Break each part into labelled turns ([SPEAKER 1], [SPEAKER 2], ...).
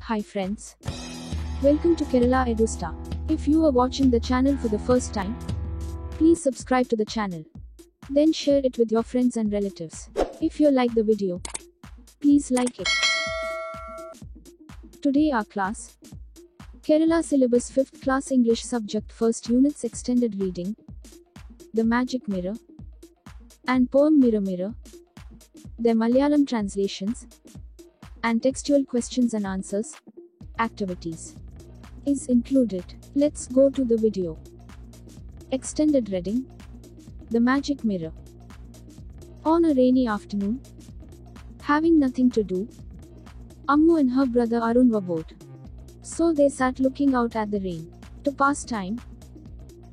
[SPEAKER 1] Hi friends. Welcome to Kerala EduStar. If you are watching the channel for the first time, please subscribe to the channel. Then share it with your friends and relatives. If you like the video, please like it. Today our class, Kerala Syllabus 5th Class English Subject First Units Extended Reading, The Magic Mirror, and Poem Mirror Mirror, their Malayalam translations, and textual questions and answers, activities is included. Let's go to the video. Extended reading, The Magic Mirror. On a rainy afternoon, having nothing to do, Ammu and her brother Arun were bored. So they sat looking out at the rain. To pass time,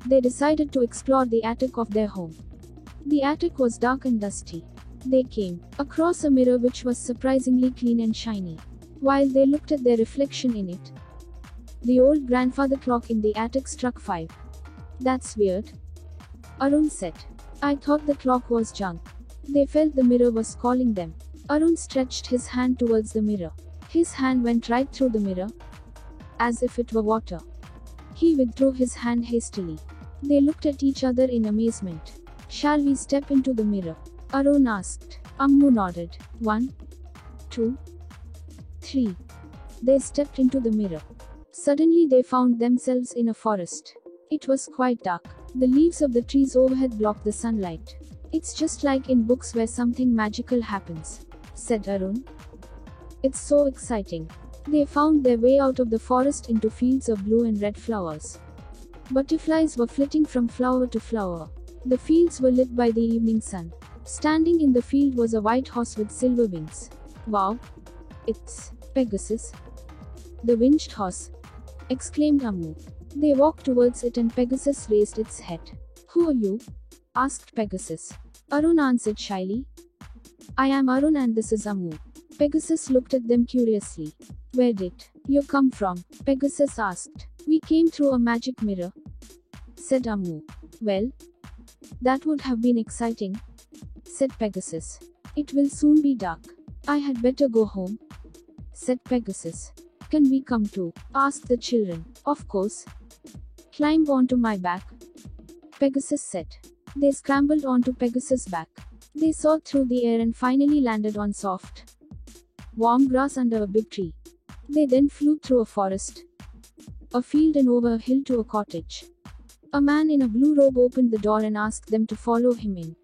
[SPEAKER 1] they decided to explore the attic of their home. The attic was dark and dusty. They came across a mirror which was surprisingly clean and shiny. While they looked at their reflection in it, the old grandfather clock in the attic struck 5. That's weird, Arun said. I thought the clock was junk. They felt the mirror was calling them. Arun stretched his hand towards the mirror. His hand went right through the mirror, as if it were water. He withdrew his hand hastily. They looked at each other in amazement. Shall we step into the mirror? Arun asked. Ammu nodded. 1, 2, 3. They stepped into the mirror. Suddenly they found themselves in a forest. It was quite dark. The leaves of the trees overhead blocked the sunlight. It's just like in books where something magical happens, said Arun. It's so exciting. They found their way out of the forest into fields of blue and red flowers. Butterflies were flitting from flower to flower. The fields were lit by the evening sun. Standing in the field was a white horse with silver wings. Wow! It's Pegasus, the winged horse, exclaimed Ammu. They walked towards it and Pegasus raised its head. Who are you? Asked Pegasus. Arun answered shyly. I am Arun and this is Ammu. Pegasus looked at them curiously. Where did you come from? Pegasus asked. We came through a magic mirror, said Ammu. Well, that would have been exciting, said Pegasus. It will soon be dark. I had better go home, said Pegasus. Can we come too? Asked the children. Of course. Climb onto my back, Pegasus said. They scrambled onto Pegasus' back. They soared through the air and finally landed on soft, warm grass under a big tree. They then flew through a forest, a field and over a hill to a cottage. A man in a blue robe opened the door and asked them to follow him in.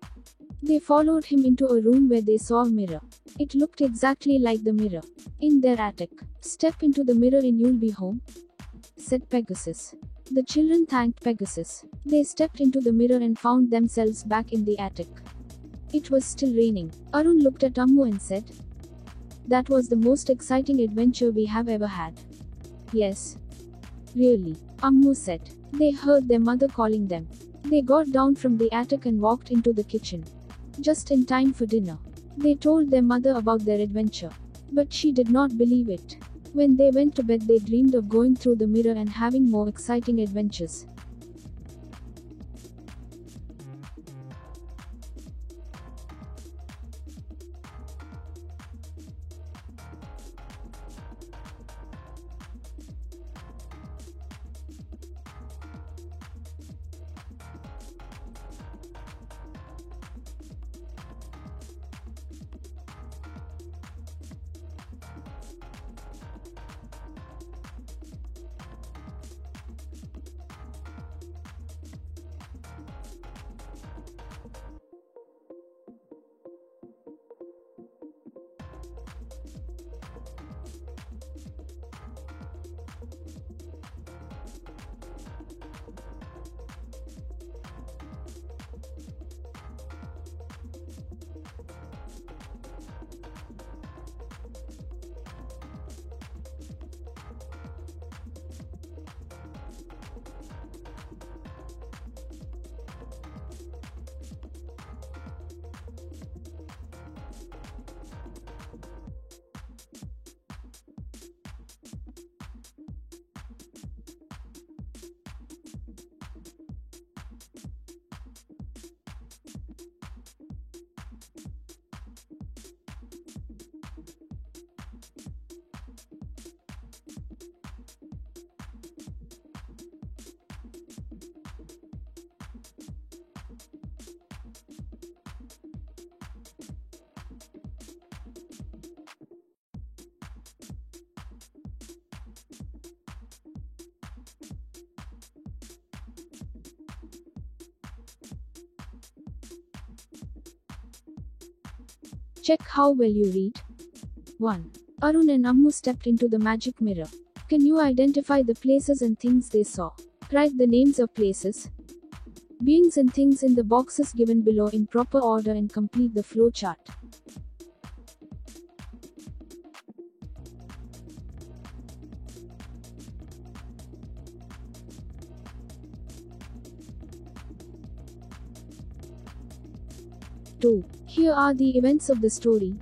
[SPEAKER 1] They followed him into a room where they saw a mirror. It looked exactly like the mirror in their attic. Step into the mirror and you'll be home, said Pegasus. The children thanked Pegasus. They stepped into the mirror and found themselves back in the attic. It was still raining. Arun looked at Ammu and said, that was the most exciting adventure we have ever had. Yes. Really, Ammu said. They heard their mother calling them. They got down from the attic and walked into the kitchen, just in time for dinner. They told their mother about their adventure, but she did not believe it. When they went to bed, they dreamed of going through the mirror and having more exciting adventures. Check how well you read. 1. Arun and Ammu stepped into the magic mirror. Can you identify the places and things they saw? Write the names of places, beings and things in the boxes given below in proper order and complete the flow chart. Two. Here are the events of the story.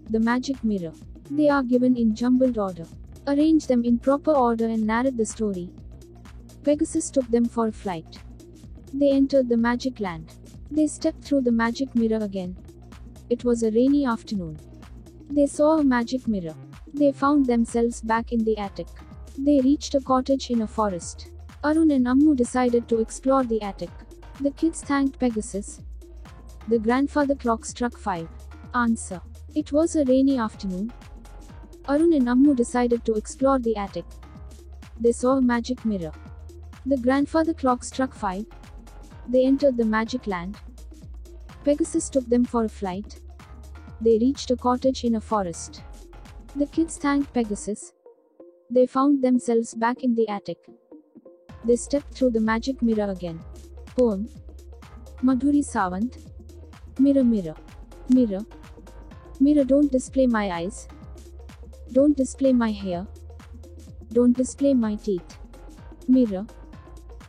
[SPEAKER 1] The magic mirror. They are given in jumbled order. Arrange them in proper order and narrate the story. Pegasus took them for a flight. They entered the magic land. They stepped through the magic mirror again. It was a rainy afternoon. They saw a magic mirror. They found themselves back in the attic. They reached a cottage in a forest. Arun and Ammu decided to explore the attic. The kids thanked Pegasus. The grandfather clock struck 5. Answer. It was a rainy afternoon. Arun and Ammu decided to explore the attic. They saw a magic mirror. The grandfather clock struck 5. They entered the magic land. Pegasus took them for a flight. They reached a cottage in a forest. The kids thanked Pegasus. They found themselves back in the attic. They stepped through the magic mirror again. Poem. Madhuri Sawant. Mirror, mirror. Mirror. Mirror, don't display my eyes. Don't display my hair. Don't display my teeth. Mirror.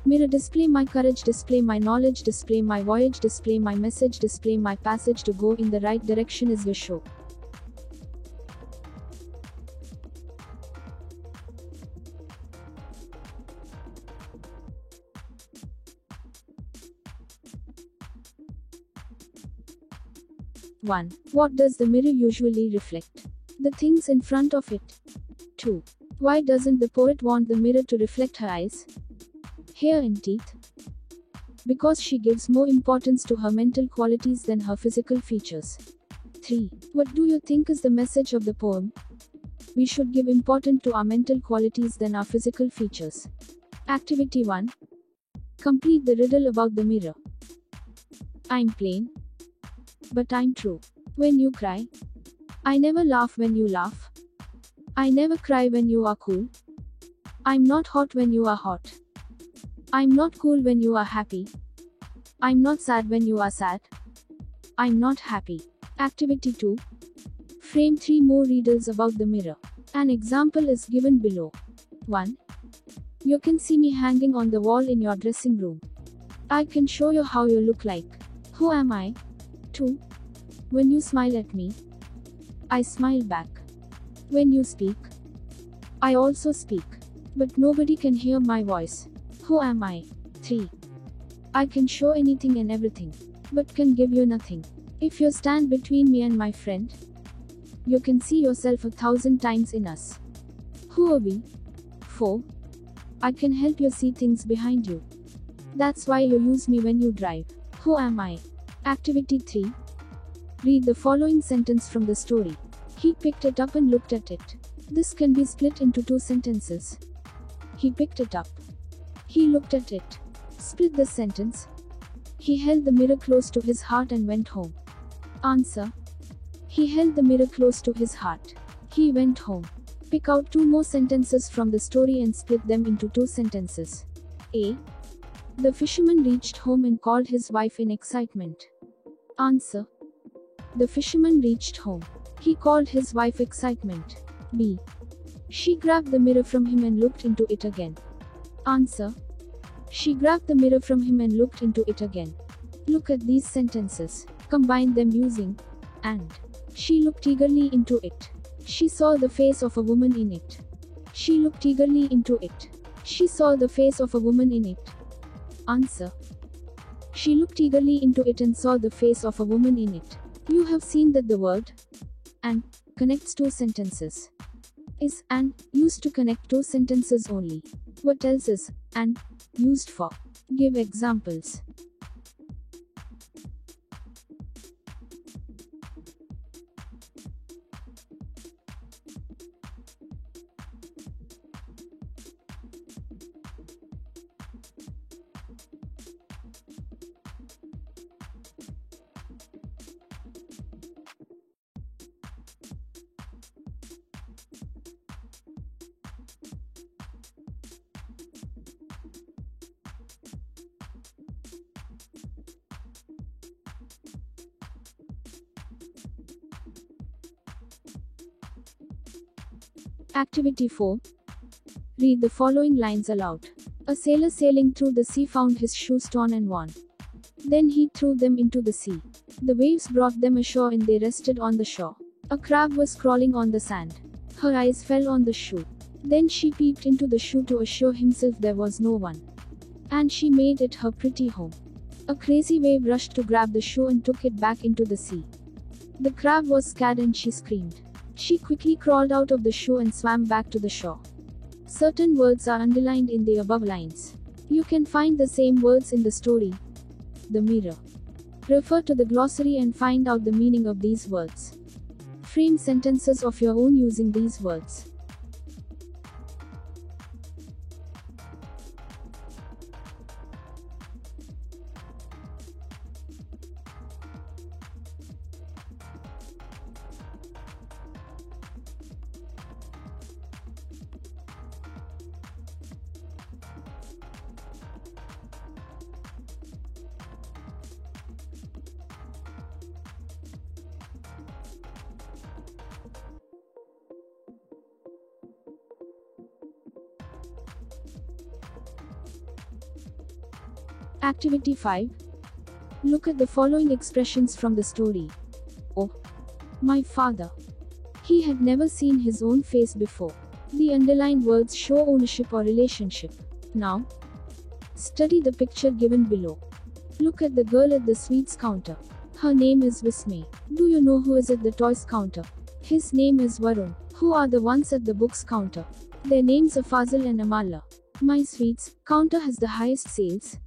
[SPEAKER 1] Mirror, display my courage, display my knowledge, display my voyage, display my message, display my passage to go in the right direction is your show. One. What does the mirror usually reflect? The things in front of it. 2. Why doesn't the poet want the mirror to reflect her eyes, hair and teeth? Because she gives more importance to her mental qualities than her physical features. 3. What do you think is the message of the poem? We should give importance to our mental qualities than our physical features. Activity 1. Complete the riddle about the mirror. I'm plain, but I'm true. When you cry, I never laugh when you laugh. I never cry when you are cool. I'm not hot when you are hot. I'm not cool when you are happy. I'm not sad when you are sad. I'm not happy. Activity 2. Frame 3 more riddles about the mirror. An example is given below. 1. You can see me hanging on the wall in your dressing room. I can show you how you look like. Who am I? 2. When you smile at me, I smile back. When you speak, I also speak. But nobody can hear my voice. Who am I? 3. I can show anything and everything, but can give you nothing. If you stand between me and my friend, you can see yourself 1,000 times in us. Who are we? 4. I can help you see things behind you. That's why you use me when you drive. Who am I? Activity 3. Read the following sentence from the story. He picked it up and looked at it. This can be split into 2 sentences. He picked it up. He looked at it. Split the sentence. He held the mirror close to his heart and went home. Answer. He held the mirror close to his heart. He went home. Pick out 2 more sentences from the story and split them into 2 sentences. A. The fisherman reached home and called his wife in excitement. Answer. The fisherman reached home. He called his wife excitement. B. She grabbed the mirror from him and looked into it again. Answer. She grabbed the mirror from him and looked into it again. Look at these sentences. Combine them using and. She looked eagerly into it. She saw the face of a woman in it. She looked eagerly into it. She saw the face of a woman in it. Answer. She looked eagerly into it and saw the face of a woman in it. You have seen that the word and connects 2 sentences. Is and used to connect 2 sentences only? What else is and used for? Give examples. Activity 4. Read the following lines aloud. A sailor sailing through the sea found his shoes torn and worn. Then he threw them into the sea. The waves brought them ashore and they rested on the shore. A crab was crawling on the sand. Her eyes fell on the shoe. Then she peeped into the shoe to assure himself there was no one. And she made it her pretty home. A crazy wave rushed to grab the shoe and took it back into the sea. The crab was scared and she screamed. She quickly crawled out of the shoe and swam back to the shore. Certain words are underlined in the above lines. You can find the same words in the story, The Mirror. Refer to the glossary and find out the meaning of these words. Frame sentences of your own using these words. Activity 5. Look at the following expressions from the story. Oh, my father. He had never seen his own face before. The underlined words show ownership or relationship. Now, study the picture given below. Look at the girl at the sweets counter. Her name is Vismay. Do you know who is at the toys counter? His name is Varun. Who are the ones at the books counter? Their names are Fazil and Amala. My sweets counter has the highest sales,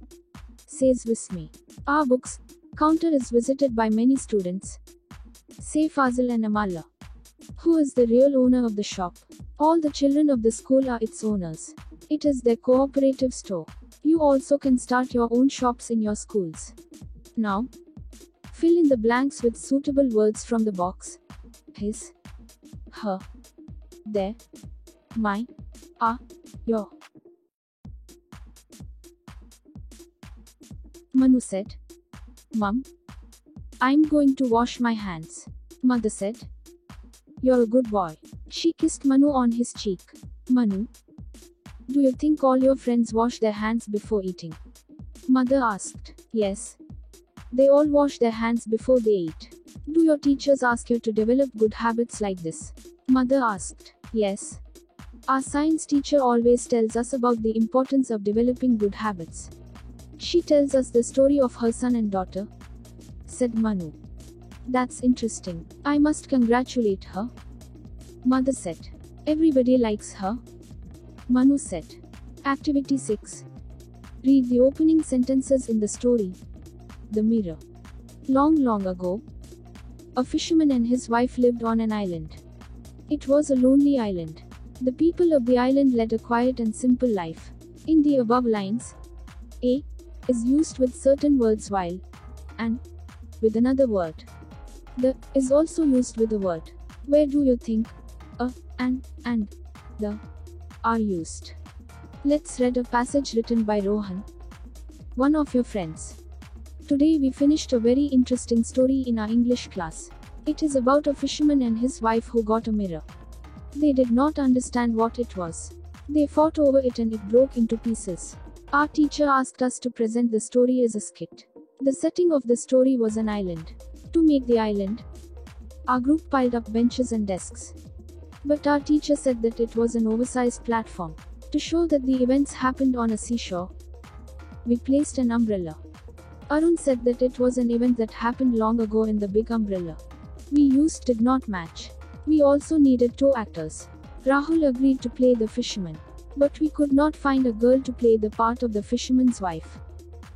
[SPEAKER 1] says Vismay. Our books counter is visited by many students, say Fazil and Amala. Who is the real owner of the shop? All the children of the school are its owners. It is their cooperative store. You also can start your own shops in your schools. Now, fill in the blanks with suitable words from the box. His, her, their, my, our, your. Manu said, Mum, I'm going to wash my hands. Mother said, You're a good boy. She kissed Manu on his cheek. Manu, do you think all your friends wash their hands before eating? Mother asked. Yes. They all wash their hands before they eat. Do your teachers ask you to develop good habits like this? Mother asked. Yes. Our science teacher always tells us about the importance of developing good habits. She tells us the story of her son and daughter, said Manu. That's interesting. I must congratulate her. Mother said. Everybody likes her. Manu said. Activity 6. Read the opening sentences in the story, The Mirror. Long, long ago, a fisherman and his wife lived on an island. It was a lonely island. The people of the island led a quiet and simple life. In the above lines, A is used with certain words while and with another word. The is also used with a word. Where do you think a and the are used? Let's read a passage written by Rohan, one of your friends. Today we finished a very interesting story in our English class. It is about a fisherman and his wife who got a mirror. They did not understand what it was. They fought over it and it broke into pieces. Our teacher asked us to present the story as a skit. The setting of the story was an island. To make the island, our group piled up benches and desks. But our teacher said that it was an oversized platform. To show that the events happened on a seashore, we placed an umbrella. Arun said that it was an event that happened long ago and the big umbrella we used did not match. We also needed 2 actors. Rahul agreed to play the fisherman. But we could not find a girl to play the part of the fisherman's wife.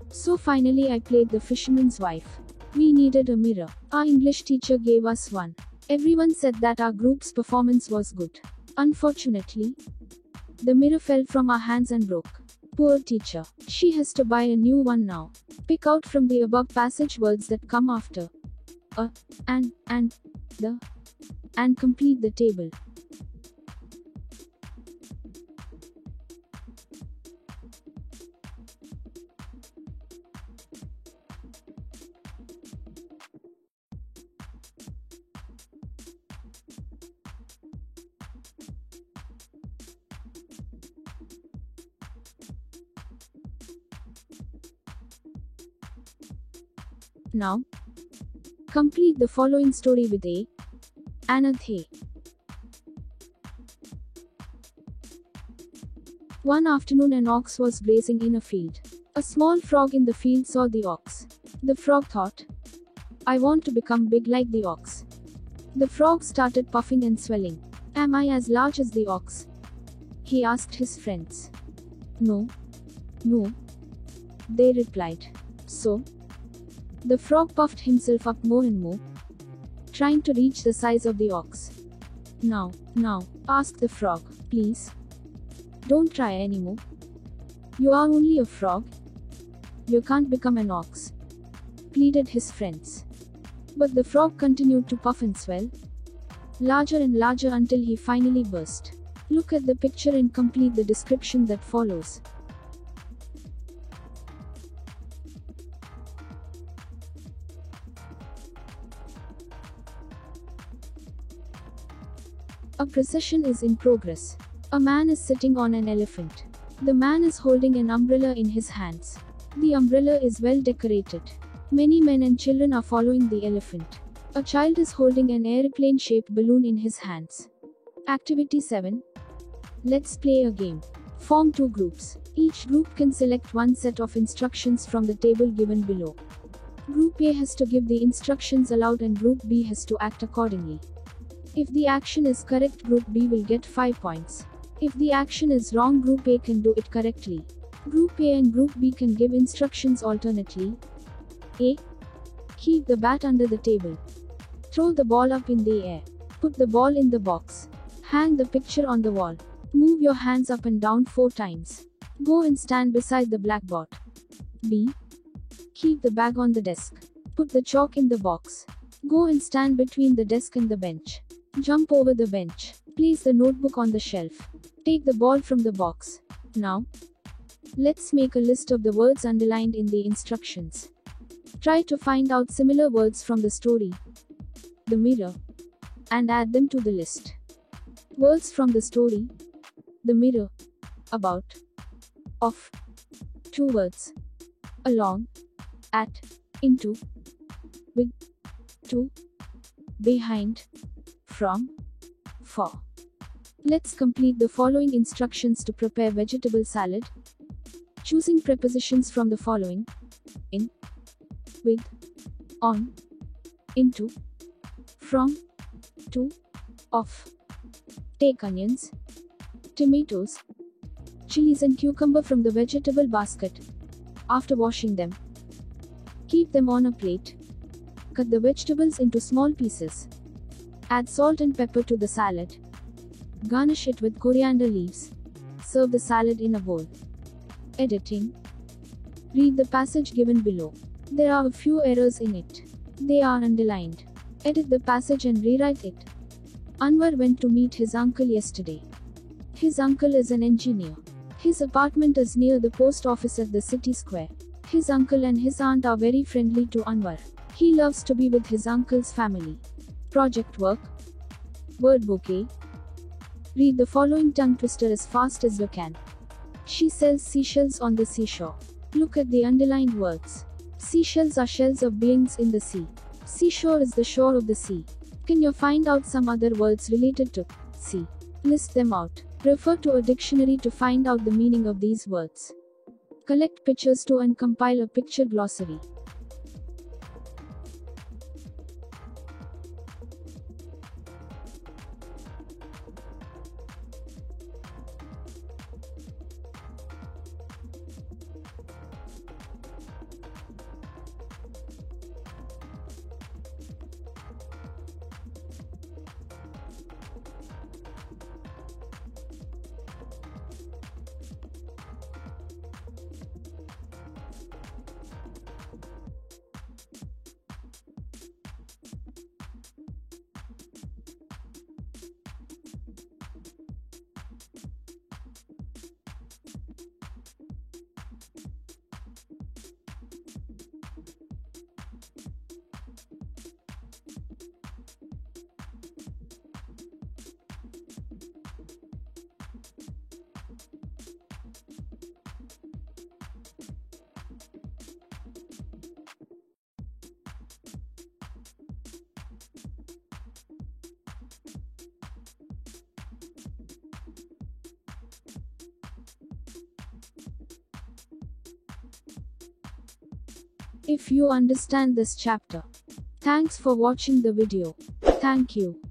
[SPEAKER 1] So finally I played the fisherman's wife. We needed a mirror. Our English teacher gave us one. Everyone said that our group's performance was good. Unfortunately, the mirror fell from our hands and broke. Poor teacher. She has to buy a new one now. Pick out from the above passage words that come after a, and, the, and complete the table. Now, complete the following story with A. Anathe. One afternoon an ox was grazing in a field. A small frog in the field saw the ox. The frog thought, I want to become big like the ox. The frog started puffing and swelling. Am I as large as the ox? He asked his friends. No. No. They replied. So, the frog puffed himself up more and more, trying to reach the size of the ox. Now, asked the frog, please, don't try anymore. You are only a frog. You can't become an ox, pleaded his friends. But the frog continued to puff and swell, larger and larger until he finally burst. Look at the picture and complete the description that follows. A procession is in progress. A man is sitting on an elephant. The man is holding an umbrella in his hands. The umbrella is well decorated. Many men and children are following the elephant. A child is holding an airplane-shaped balloon in his hands. Activity 7. Let's play a game. Form 2 groups. Each group can select one set of instructions from the table given below. Group A has to give the instructions aloud and Group B has to act accordingly. If the action is correct, Group B will get 5 points. If the action is wrong, Group A can do it correctly. Group A and Group B can give instructions alternately. A. Keep the bat under the table. Throw the ball up in the air. Put the ball in the box. Hang the picture on the wall. Move your hands up and down 4 times. Go and stand beside the blackboard. B. Keep the bag on the desk. Put the chalk in the box. Go and stand between the desk and the bench. Jump over the bench. Place the notebook on the shelf. Take the ball from the box. Now, let's make a list of the words underlined in the instructions. Try to find out similar words from the story, The Mirror, and add them to the list. Words from the story, The Mirror, about, of, 2 words, along, at, into, with, to, behind, from, for. Let's complete the following instructions to prepare vegetable salad. Choosing prepositions from the following: in, with, on, into, from, to, of. Take onions, tomatoes, chilies and cucumber from the vegetable basket. After washing them, keep them on a plate. Cut the vegetables into small pieces. Add salt and pepper to the salad. Garnish it with coriander leaves. Serve the salad in a bowl. Editing. Read the passage given below. There are a few errors in it. They are underlined. Edit the passage and rewrite it. Anwar went to meet his uncle yesterday. His uncle is an engineer. His apartment is near the post office at the city square. His uncle and his aunt are very friendly to Anwar. He loves to be with his uncle's family. Project work. Word bouquet. Read the following tongue twister as fast as you can. She sells seashells on the seashore. Look at the underlined words. Seashells are shells of beings in the sea. Seashore is the shore of the sea. Can you find out some other words related to sea? List them out. Refer to a dictionary to find out the meaning of these words. Collect pictures to and compile a picture glossary. if you understand this chapter. Thanks for watching the video. Thank you.